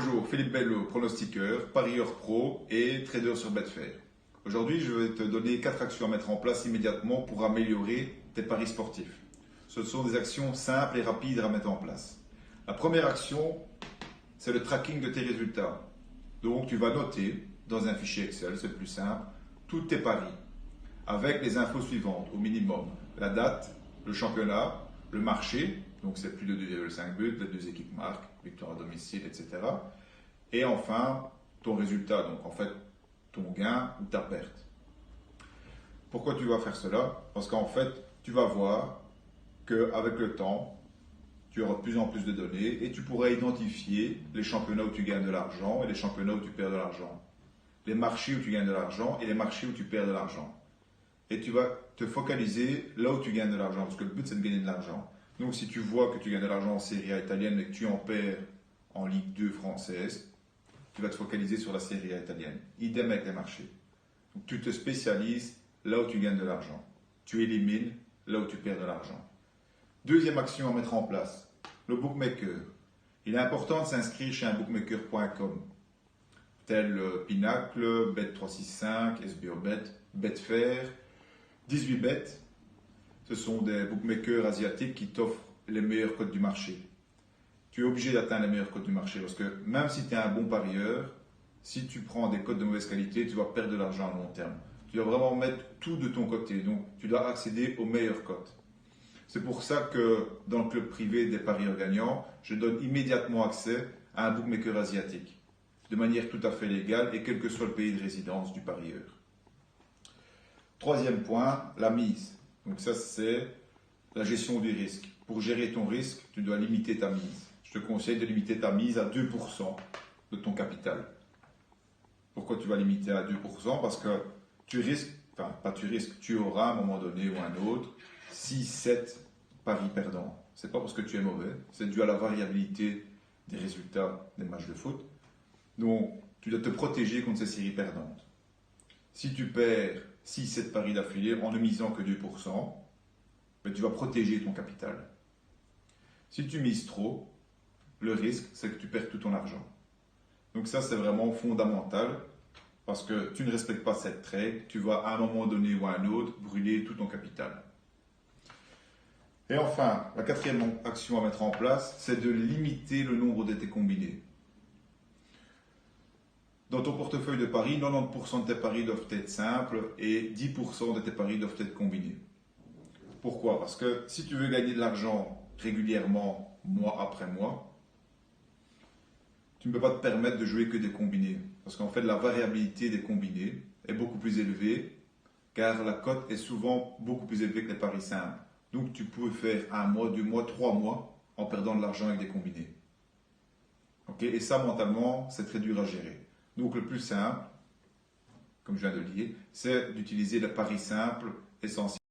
Bonjour, Philippe Bello, pronostiqueur, parieur pro et trader sur Betfair. Aujourd'hui, je vais te donner 4 actions à mettre en place immédiatement pour améliorer tes paris sportifs. Ce sont des actions simples et rapides à mettre en place. La première action, c'est le tracking de tes résultats. Donc, tu vas noter dans un fichier Excel, c'est le plus simple, tous tes paris avec les infos suivantes au minimum. La date, le championnat, le marché, donc c'est plus de 2,5 buts, les deux équipes marquent, victoire à domicile, etc. Et enfin, ton résultat, donc en fait, ton gain ou ta perte. Pourquoi tu vas faire cela? Parce qu'en fait, tu vas voir qu'avec le temps, tu auras de plus en plus de données et tu pourras identifier les championnats où tu gagnes de l'argent et les championnats où tu perds de l'argent. Les marchés où tu gagnes de l'argent et les marchés où tu perds de l'argent. Et tu vas te focaliser là où tu gagnes de l'argent, parce que le but c'est de gagner de l'argent. Donc si tu vois que tu gagnes de l'argent en Serie A italienne et que tu en perds en Ligue 2 française, tu vas te focaliser sur la Serie A italienne. Idem avec les marchés. Donc tu te spécialises là où tu gagnes de l'argent. Tu élimines là où tu perds de l'argent. Deuxième action à mettre en place, le bookmaker. Il est important de s'inscrire chez un bookmaker.com, tel Pinacle, Bet365, SBOBet, Betfair, 18bet. Ce sont des bookmakers asiatiques qui t'offrent les meilleurs codes du marché. Tu es obligé d'atteindre les meilleurs codes du marché parce que même si tu es un bon parieur, si tu prends des codes de mauvaise qualité, tu vas perdre de l'argent à long terme. Tu dois vraiment mettre tout de ton côté, donc tu dois accéder aux meilleurs codes. C'est pour ça que dans le club privé des parieurs gagnants, je donne immédiatement accès à un bookmaker asiatique, de manière tout à fait légale et quel que soit le pays de résidence du parieur. Troisième point, la mise. Donc ça, c'est la gestion du risque. Pour gérer ton risque, tu dois limiter ta mise. Je te conseille de limiter ta mise à 2% de ton capital. Pourquoi tu vas limiter à 2%? Parce que tu risques, enfin pas tu risques, tu auras à un moment donné ou un autre 6-7 paris perdants. C'est pas parce que tu es mauvais, c'est dû à la variabilité des résultats des matchs de foot. Donc, tu dois te protéger contre ces séries perdantes. Si tu perds 6-7 paris d'affilée en ne misant que 2%, ben tu vas protéger ton capital. Si tu mises trop, le risque, c'est que tu perds tout ton argent. Donc ça, c'est vraiment fondamental parce que tu ne respectes pas cette règle, tu vas à un moment donné ou à un autre brûler tout ton capital. Et enfin, la quatrième action à mettre en place, c'est de limiter le nombre de tes combinés. Dans ton portefeuille de paris, 90% de tes paris doivent être simples et 10% de tes paris doivent être combinés. Pourquoi? Parce que si tu veux gagner de l'argent régulièrement, mois après mois, tu ne peux pas te permettre de jouer que des combinés. Parce qu'en fait, la variabilité des combinés est beaucoup plus élevée, car la cote est souvent beaucoup plus élevée que les paris simples. Donc, tu peux faire 1 mois, 2 mois, 3 mois en perdant de l'argent avec des combinés. Okay? Et ça, mentalement, c'est très dur à gérer. Donc, le plus simple, comme je viens de le dire, c'est d'utiliser les paris simples essentiels.